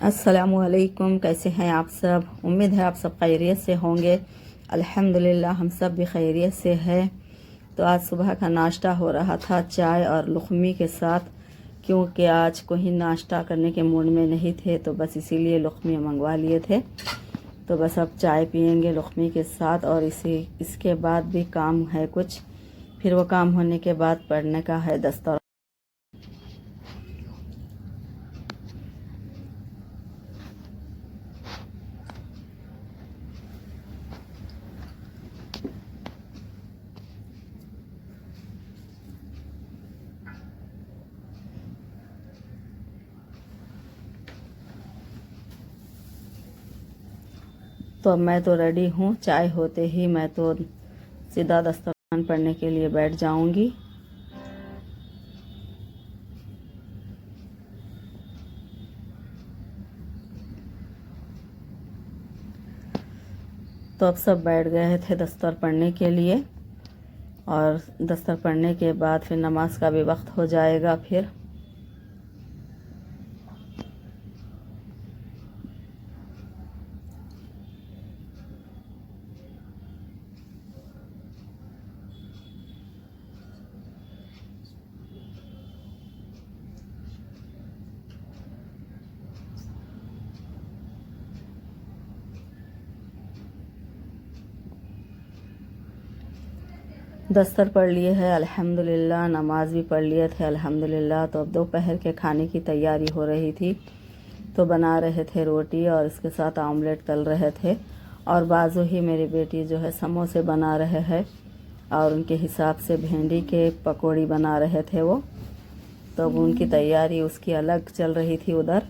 अस्सलामुअलैकुम। कैसे हैं आप सब? उम्मीद है आप सब खैरियत से होंगे। अल्हम्दुलिल्लाह हम सब भी खैरियत से हैं। तो आज सुबह का नाश्ता हो रहा था चाय और लुकमी के साथ, क्योंकि आज कोई नाश्ता करने के मूड में नहीं थे, तो बस इसीलिए लुकमी मंगवा लिए थे। तो बस अब चाय पियेंगे लुकमी के साथ, और इसके बाद भी काम है कुछ। फिर वो काम होने के बाद पढ़ने का है दस्तर। तो अब मैं तो रेडी हूँ। चाय होते ही मैं तो सीधा दस्तरखान पढ़ने के लिए बैठ जाऊंगी। तो अब सब बैठ गए थे दस्तर पढ़ने के लिए, और दस्तर पढ़ने के बाद फिर नमाज का भी वक्त हो जाएगा। फिर दस्तर पढ़ लिए है अल्हम्दुलिल्लाह, नमाज भी पढ़ लिए थे अल्हम्दुलिल्लाह। तो अब दोपहर के खाने की तैयारी हो रही थी। तो बना रहे थे रोटी और इसके साथ आमलेट तल रहे थे, और बाजू ही मेरी बेटी जो है समोसे बना रहे हैं, और उनके हिसाब से भिंडी के पकौड़ी बना रहे थे वो। तो अब उनकी तैयारी उसकी अलग चल रही थी उधर।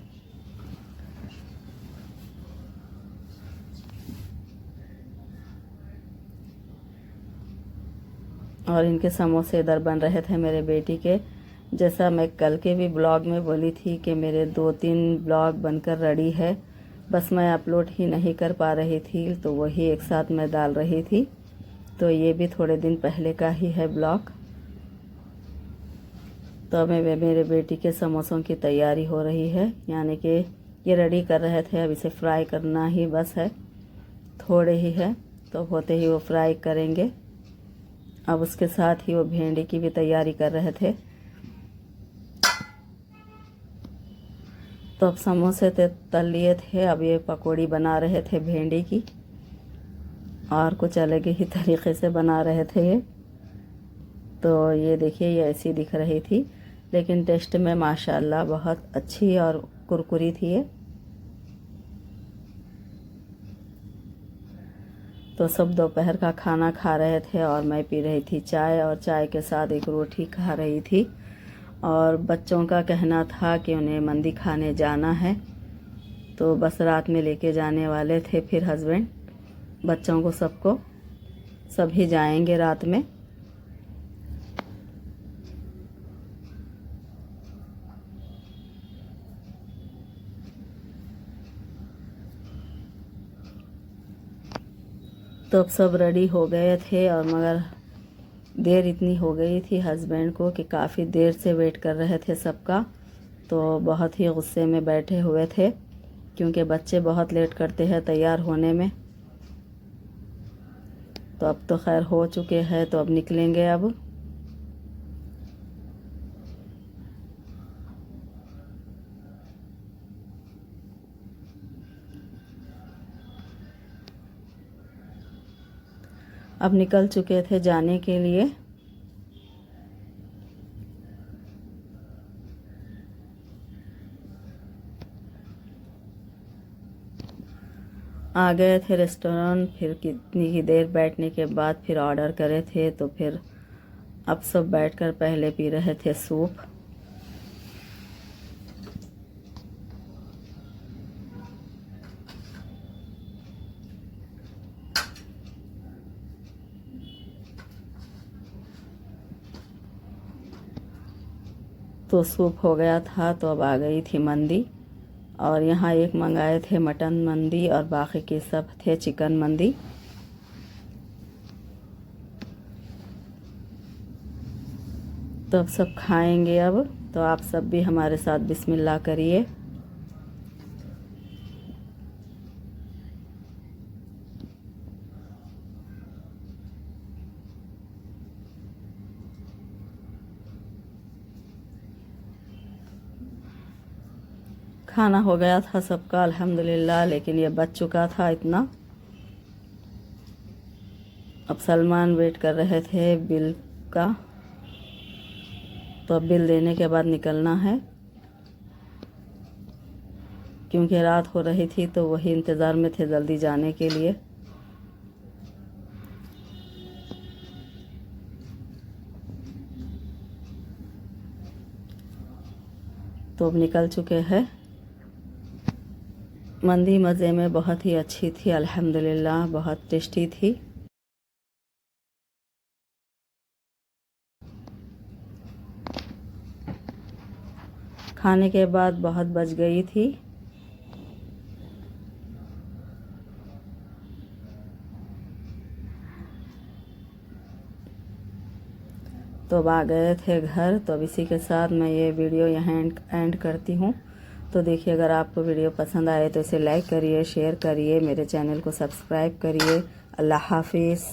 और इनके समोसे इधर बन रहे थे मेरे बेटी के। जैसा मैं कल के भी ब्लॉग में बोली थी कि मेरे 2-3 ब्लॉग बनकर रेडी है, बस मैं अपलोड ही नहीं कर पा रही थी, तो वही एक साथ मैं डाल रही थी। तो ये भी थोड़े दिन पहले का ही है ब्लॉग। तो अब मेरे बेटी के समोसों की तैयारी हो रही है, यानी कि ये रेडी कर रहे थे। अब इसे फ्राई करना ही बस है, थोड़े ही है, तो होते ही वो फ्राई करेंगे। अब उसके साथ ही वो भिंडी की भी तैयारी कर रहे थे। तो अब समोसे तल लिए थे, अब ये पकौड़ी बना रहे थे भिंडी की, और कुछ अलग ही तरीके से बना रहे थे ये। तो ये देखिए, ये ऐसी दिख रही थी, लेकिन टेस्ट में माशाल्लाह बहुत अच्छी और कुरकुरी थी ये। तो सब दोपहर का खाना खा रहे थे, और मैं पी रही थी चाय, और चाय के साथ एक रोटी खा रही थी। और बच्चों का कहना था कि उन्हें मंदी खाने जाना है, तो बस रात में लेके जाने वाले थे फिर हस्बैंड बच्चों को, सबको, सभी जाएंगे रात में। तो अब सब रेडी हो गए थे, और मगर देर इतनी हो गई थी हस्बैंड को कि काफ़ी देर से वेट कर रहे थे सबका। तो बहुत ही गुस्से में बैठे हुए थे, क्योंकि बच्चे बहुत लेट करते हैं तैयार होने में। तो अब तो खैर हो चुके हैं, तो अब निकलेंगे अब। अब निकल चुके थे जाने के लिए। आ गए थे रेस्टोरेंट, फिर कितनी ही देर बैठने के बाद फिर ऑर्डर करे थे। तो फिर अब सब बैठकर पहले पी रहे थे सूप। तो सूप हो गया था, तो अब आ गई थी मंदी। और यहाँ एक मंगाए थे मटन मंदी, और बाकी के सब थे चिकन मंदी। तो अब सब खाएंगे अब। तो आप सब भी हमारे साथ बिस्मिल्लाह करिए। खाना हो गया था सबका अल्हम्दुलिल्लाह, लेकिन ये बच चुका था इतना। अब सलमान वेट कर रहे थे बिल का, तो अब बिल देने के बाद निकलना है, क्योंकि रात हो रही थी तो वही इंतज़ार में थे जल्दी जाने के लिए। तो अब निकल चुके हैं। मंदी मज़े में बहुत ही अच्छी थी अल्हम्दुलिल्लाह, बहुत टेस्टी थी। खाने के बाद बहुत बच गई थी। तो अब आ गए थे घर। तो अब इसी के साथ मैं ये वीडियो यहाँ एंड करती हूँ। तो देखिए, अगर आपको वीडियो पसंद आए तो इसे लाइक करिए, शेयर करिए, मेरे चैनल को सब्सक्राइब करिए। अल्लाह हाफिज़।